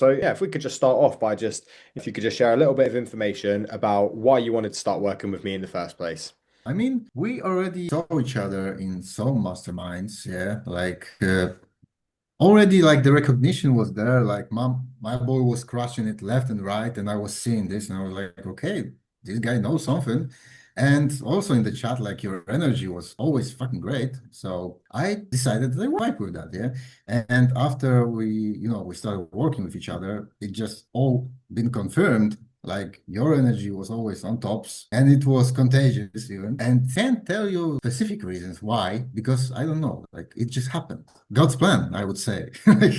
So yeah, if we could just start off by just, if you could just share a little bit of information about why you wanted to start working with me in the first place. I mean, we already saw each other in some masterminds, yeah. Already like the recognition was there, like my boy was crushing it left and right, and I was seeing this and I was like, okay, this guy knows something. And also in the chat, like your energy was always fucking great. So I decided that I wipe with that, yeah. And after we started working with each other, it just all been confirmed. Like your energy was always on tops and it was contagious even. And can't tell you specific reasons why, because I don't know. Like it just happened. God's plan, I would say. Like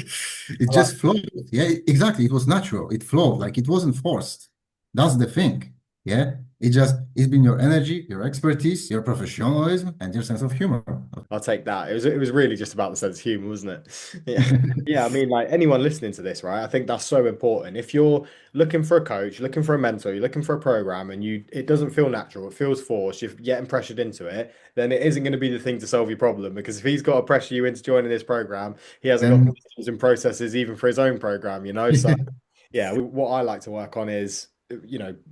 it just flowed. Yeah, exactly. It was natural. It flowed. Like it wasn't forced. That's the thing. Yeah. It's been your energy, your expertise, your professionalism, and your sense of humor. I'll take that. It was really just about the sense of humor, wasn't it? Yeah. Yeah, I mean, like anyone listening to this, right? I think that's so important. If you're looking for a coach, looking for a mentor, you're looking for a program and it doesn't feel natural, it feels forced, you're getting pressured into it, then it isn't going to be the thing to solve your problem because if he's got to pressure you into joining this program, he hasn't got the Then systems and processes even for his own program, you know? So yeah, what I like to work on is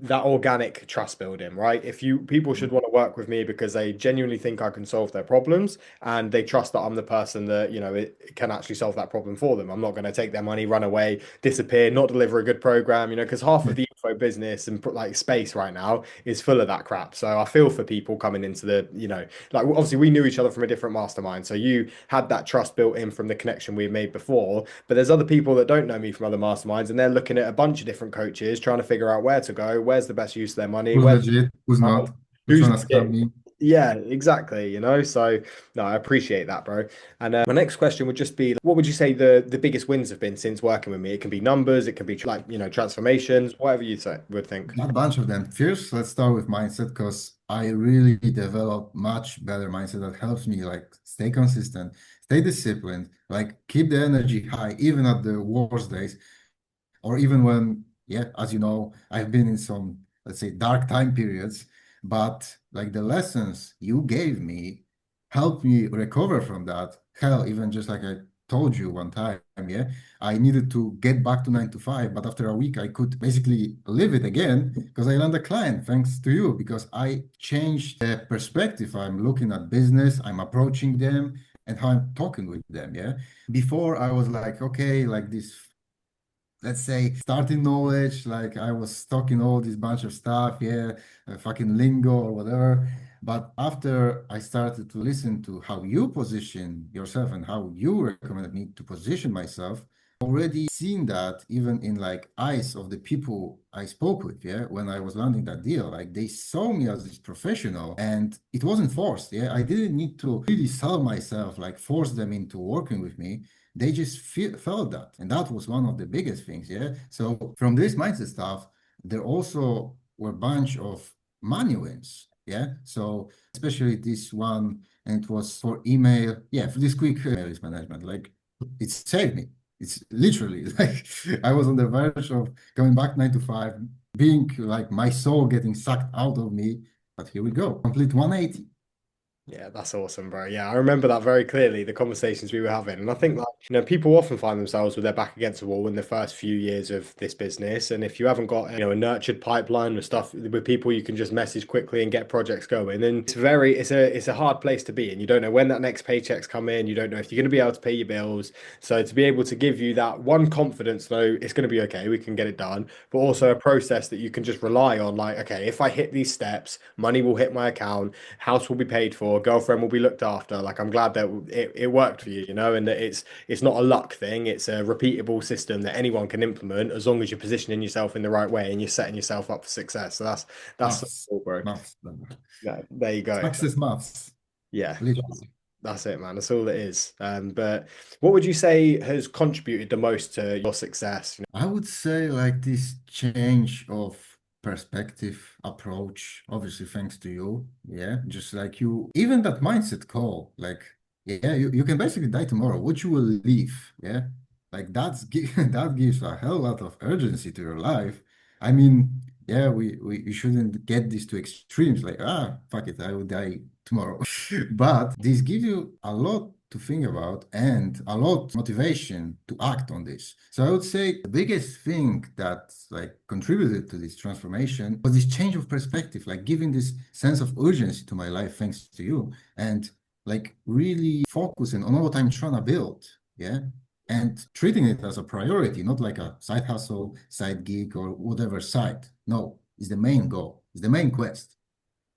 that organic trust building, right? If you people should want to work with me because they genuinely think I can solve their problems and they trust that I'm the person that it can actually solve that problem for them. I'm not going to take their money, run away, disappear, not deliver a good program, because half of the info business and like space right now is full of that crap. So I feel for people coming into like obviously we knew each other from a different mastermind, so you had that trust built in from the connection we made before, but there's other people that don't know me from other masterminds and they're looking at a bunch of different coaches trying to figure out where to go, where's the best use of their money, who's where's legit, who's not, who's who's trying to scam legit. me. Yeah, exactly, so no, I appreciate that, bro. And my next question would just be, what would you say the biggest wins have been since working with me? It can be numbers, it can be like, transformations, whatever you say would think. A bunch of them. First, let's start with mindset because I really developed much better mindset that helps me like stay consistent, stay disciplined, like keep the energy high even at the worst days, or even when, yeah, as you know, I've been in some, let's say, dark time periods, but like the lessons you gave me helped me recover from that. Hell, even just like I told you one time, yeah, I needed to get back to 9 to 5, but after a week, I could basically live it again because I landed a client thanks to you because I changed the perspective. I'm looking at business, I'm approaching them, and how I'm talking with them. Yeah. Before I was like, okay, like this, let's say starting knowledge, like I was talking all this bunch of stuff, yeah, fucking lingo or whatever. But after I started to listen to how you position yourself and how you recommended me to position myself, already seen that even in like eyes of the people I spoke with, yeah, when I was landing that deal, like they saw me as this professional and it wasn't forced, yeah. I didn't need to really sell myself, like force them into working with me. They just felt that. And that was one of the biggest things. Yeah. So from this mindset stuff, there also were a bunch of money wins. Yeah. So especially this one, and it was for email. Yeah. For this quick email list management, like it saved me. It's literally like I was on the verge of going back 9 to 5, being like my soul getting sucked out of me. But here we go, complete 180. Yeah, that's awesome, bro. Yeah, I remember that very clearly, the conversations we were having. And I think that, people often find themselves with their back against the wall in the first few years of this business. And if you haven't got, a nurtured pipeline with stuff with people you can just message quickly and get projects going, then it's a hard place to be. And you don't know when that next paycheck's come in. You don't know if you're going to be able to pay your bills. So to be able to give you that one confidence, though, it's going to be okay, we can get it done, but also a process that you can just rely on. Like, okay, if I hit these steps, money will hit my account, house will be paid for, girlfriend will be looked after. Like I'm glad that it worked for you, and that it's not a luck thing. It's a repeatable system that anyone can implement as long as you're positioning yourself in the right way and you're setting yourself up for success. So that's so Maths, cool, bro. maths, Yeah, there you go. success maths, Yeah, literally. that's it, man. That's all it is. But what would you say has contributed the most to your success? I would say like this change of perspective, approach, obviously thanks to you. Yeah. Just like you, even that mindset call, like, yeah, you can basically die tomorrow. What you will leave. Yeah. Like that gives a hell lot of urgency to your life. I mean, yeah, we shouldn't get this to extremes like, fuck it, I will die tomorrow. But this gives you a lot to think about and a lot of motivation to act on this. So I would say the biggest thing that like contributed to this transformation was this change of perspective, like giving this sense of urgency to my life thanks to you, and like really focusing on what I'm trying to build. Yeah. And treating it as a priority, not like a side hustle, side gig, or whatever side. No, it's the main goal, it's the main quest.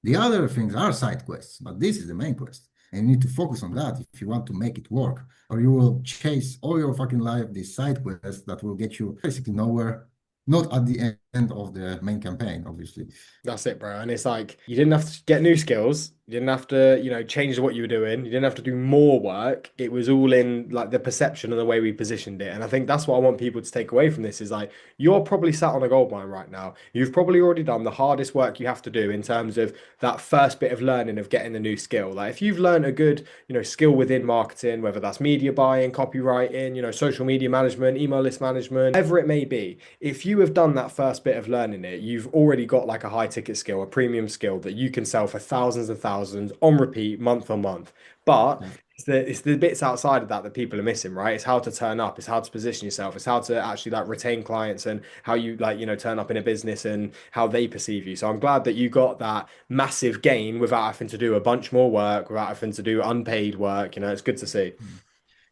The other things are side quests, but this is the main quest. And you need to focus on that if you want to make it work, or you will chase all your fucking life these side quests that will get you basically nowhere, not at the end of the main campaign, obviously. That's it, bro. And it's like you didn't have to get new skills. You didn't have to, change what you were doing. You didn't have to do more work. It was all in like the perception and the way we positioned it. And I think that's what I want people to take away from this is like you're probably sat on a gold mine right now. You've probably already done the hardest work you have to do in terms of that first bit of learning of getting the new skill. Like if you've learned a good, skill within marketing, whether that's media buying, copywriting, social media management, email list management, whatever it may be, if you have done that first bit of learning it, you've already got like a high ticket skill, a premium skill that you can sell for thousands and thousands on repeat month on month. But Yeah. it's the bits outside of that that people are missing, right? It's how to turn up, it's how to position yourself, it's how to actually like retain clients and how you like, turn up in a business and how they perceive you. So I'm glad that you got that massive gain without having to do a bunch more work, without having to do unpaid work. It's good to see.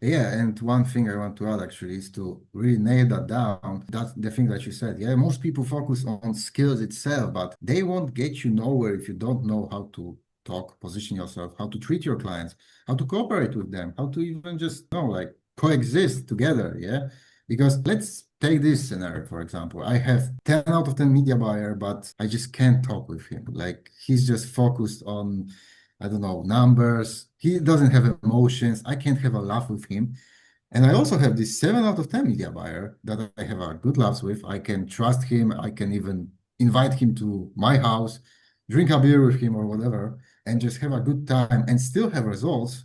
Yeah, and one thing I want to add actually is to really nail that down. That's the thing that you said. Yeah, most people focus on skills itself, but they won't get you nowhere if you don't know how to talk, position yourself, how to treat your clients, how to cooperate with them, how to even just like coexist together. Yeah, because let's take this scenario, for example. I have 10 out of 10 media buyer, but I just can't talk with him. Like he's just focused on I don't know, numbers. He doesn't have emotions. I can't have a laugh with him. And I also have this 7 out of 10 media buyer that I have a good laughs with. I can trust him. I can even invite him to my house, drink a beer with him or whatever, and just have a good time and still have results.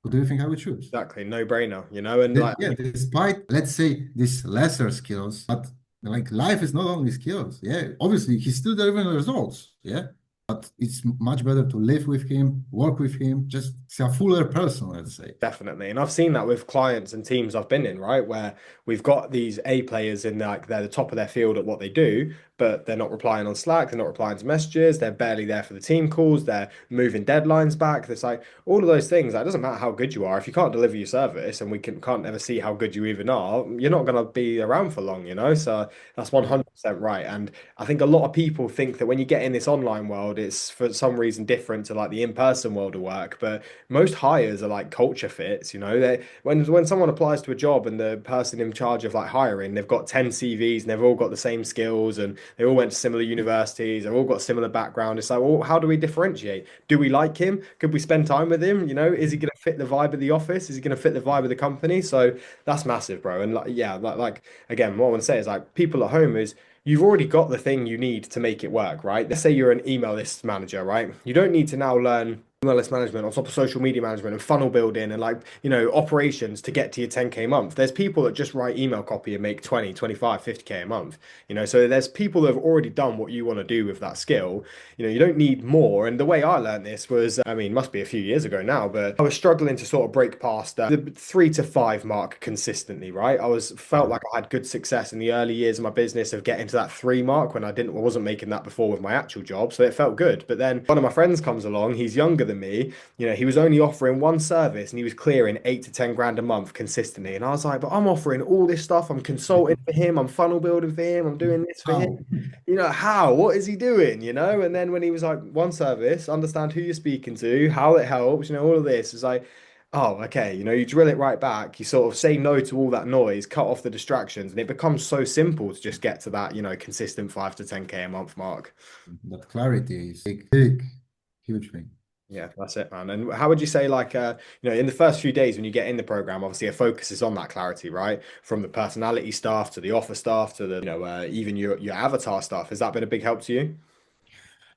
Who do you think I would choose? Exactly, no brainer, and like Yeah, despite, let's say, these lesser skills, but like life is not only skills. Yeah, obviously, he's still delivering results. Yeah, but it's much better to live with him, work with him, just it's a fuller person, let's say. definitely. And I've seen that with clients and teams I've been in, right? Where we've got these A players in like they're the top of their field at what they do, but they're not replying on Slack, they're not replying to messages, they're barely there for the team calls, they're moving deadlines back. It's like all of those things. Like, it doesn't matter how good you are. If you can't deliver your service and we can't ever see how good you even are, you're not gonna be around for long. So that's Yeah. 100% right. And I think a lot of people think that when you get in this online world, it's for some reason different to like the in-person world of work. But most hires are like culture fits, They when someone applies to a job and the person in charge of like hiring, they've got 10 CVs and they've all got the same skills and they all went to similar universities, they've all got similar background. It's like, well, how do we differentiate? Do we like him? Could we spend time with him? Is he going to fit the vibe of the office? Is he going to fit the vibe of the company? So that's massive, bro. And like, yeah, like again, what I want to say is like people at home is you've already got the thing you need to make it work, right? Let's say you're an email list manager, right? You don't need to now learn email list management on top of social media management and funnel building and like, operations to get to your 10K a month. There's people that just write email copy and make 20, 25, 50K a month, so there's people that have already done what you want to do with that skill. You don't need more. And the way I learned this was, I mean, must be a few years ago now, but I was struggling to sort of break past the 3 to 5 mark consistently, right? Felt like I had good success in the early years of my business of getting to that 3 mark when I wasn't making that before with my actual job. So it felt good. But then one of my friends comes along, he's younger than me, he was only offering one service and he was clearing 8 to 10 grand a month consistently. And I was like, but I'm offering all this stuff. I'm consulting for him, I'm funnel building for him, I'm doing this for him. How? How? What is he doing? And then when he was like, one service, understand who you're speaking to, how it helps, all of this is like, oh, okay. You drill it right back. You sort of say no to all that noise, cut off the distractions, and it becomes so simple to just get to that, consistent 5 to 10K a month mark. That clarity is big, big, huge thing. Yeah, that's it, man. And how would you say, like, in the first few days when you get in the program, obviously a focus is on that clarity, right? From the personality stuff to the offer stuff to the, even your avatar stuff. Has that been a big help to you?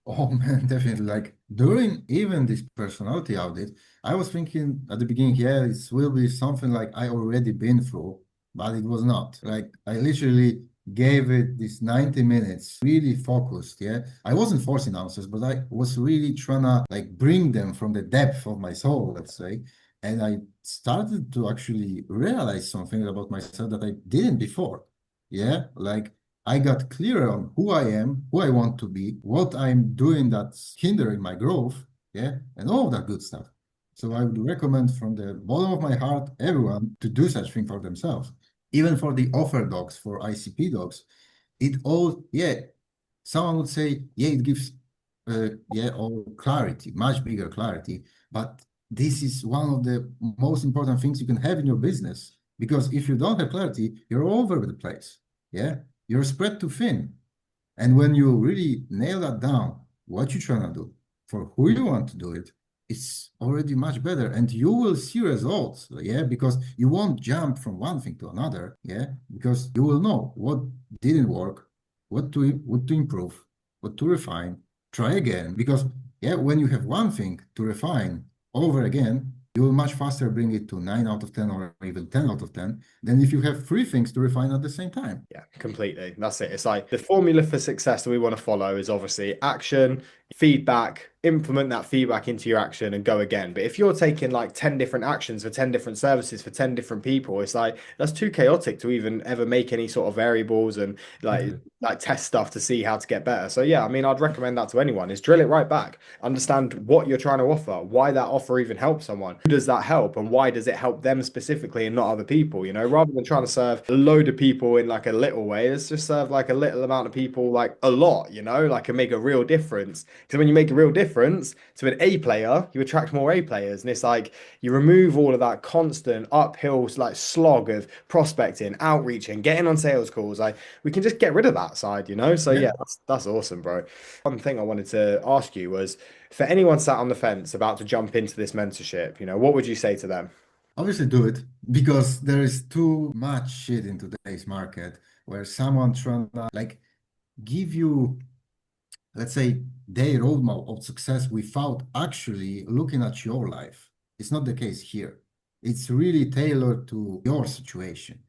Oh man, definitely. Like during even this personality audit, I was thinking at the beginning, yeah, it will be something like I already been through, but it was not. Like I literally gave it this 90 minutes, really focused. Yeah. I wasn't forcing answers, but I was really trying to like bring them from the depth of my soul, let's say. And I started to actually realize some things about myself that I didn't before. Yeah, like I got clear on who I am, who I want to be, what I'm doing that's hindering my growth. Yeah, and all that good stuff. So I would recommend from the bottom of my heart, everyone to do such thing for themselves. Even for the offer docs, for ICP docs, it all, yeah, someone would say, yeah, it gives, yeah, all clarity, much bigger clarity. But this is one of the most important things you can have in your business. Because if you don't have clarity, you're all over the place. Yeah, you're spread too thin. And when you really nail that down, what you're trying to do, for who you want to do it, it's already much better. And you will see results, yeah, because you won't jump from one thing to another, yeah, because you will know what didn't work, what to improve, what to refine, try again. Because yeah, when you have one thing to refine over again, you will much faster bring it to 9 out of 10 or even 10 out of 10 than if you have three things to refine at the same time. Yeah, completely. That's it. It's like the formula for success that we want to follow is obviously action, feedback, implement that feedback into your action and go again. But if you're taking like 10 different actions for 10 different services for 10 different people, it's like that's too chaotic to even ever make any sort of variables and Exactly. like test stuff to see how to get better. So yeah, I mean, I'd recommend that to anyone is drill it right back. Understand what you're trying to offer, why that offer even helps someone. Who does that help and why does it help them specifically and not other people, you know, rather than trying to serve a load of people in like a little way, let's just serve like a little amount of people like a lot, you know, like and make a real difference. Because when you make a real difference to an A player, you attract more A players. And it's like you remove all of that constant uphill like slog of prospecting, outreaching, getting on sales calls. Like we can just get rid of that side, you know? So yeah, Yeah. that's awesome, bro. One thing I wanted to ask you was for anyone sat on the fence about to jump into this mentorship, you know, what would you say to them? Obviously, do it because there is too much shit in today's market where someone trying to like give you, let's say, their roadmap of success without actually looking at your life. It's not the case here. It's really tailored to your situation,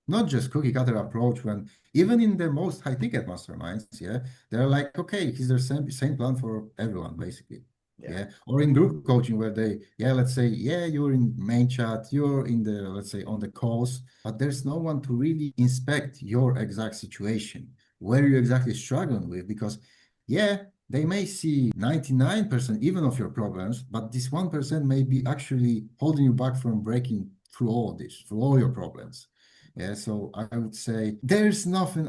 not just cookie cutter approach when even in the most high ticket masterminds, yeah, they're like, okay, here's the same plan for everyone, basically. Yeah. Yeah. Or in group coaching where they, yeah, let's say, yeah, you're in main chat, you're in the, let's say, on the calls, but there's no one to really inspect your exact situation, where you're exactly struggling with, because yeah, they may see 99% even of your problems, but this 1% may be actually holding you back from breaking through all of this, through all your problems. Yeah, so I would say there's nothing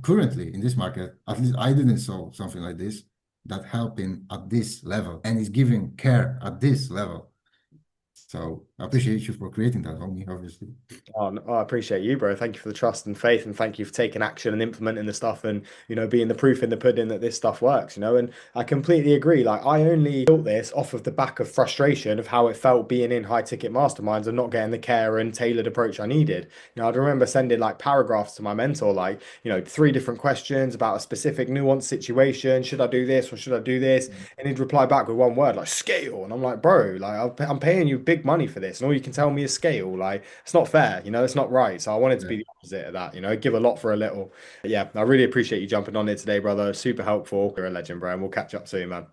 currently in this market, at least I didn't saw something like this that helping at this level and is giving care at this level. So I appreciate you for creating that on me, obviously. Oh, I appreciate you, bro. Thank you for the trust and faith, and thank you for taking action and implementing the stuff, and you know, being the proof in the pudding that this stuff works. You know, and I completely agree. Like, I only built this off of the back of frustration of how it felt being in high ticket masterminds and not getting the care and tailored approach I needed. You know, I'd remember sending like paragraphs to my mentor, like you know, three different questions about a specific nuanced situation. Should I do this or should I do this? And he'd reply back with one word, like scale. And I'm like, bro, like I'm paying you big money for this, and all you can tell me is scale. Like, it's not fair, you know, it's not right. So I wanted to Yeah. be the opposite of that, you know, give a lot for a little. But yeah, I really appreciate you jumping on it today, brother. Super helpful. You're a legend, bro, and we'll catch up soon, man.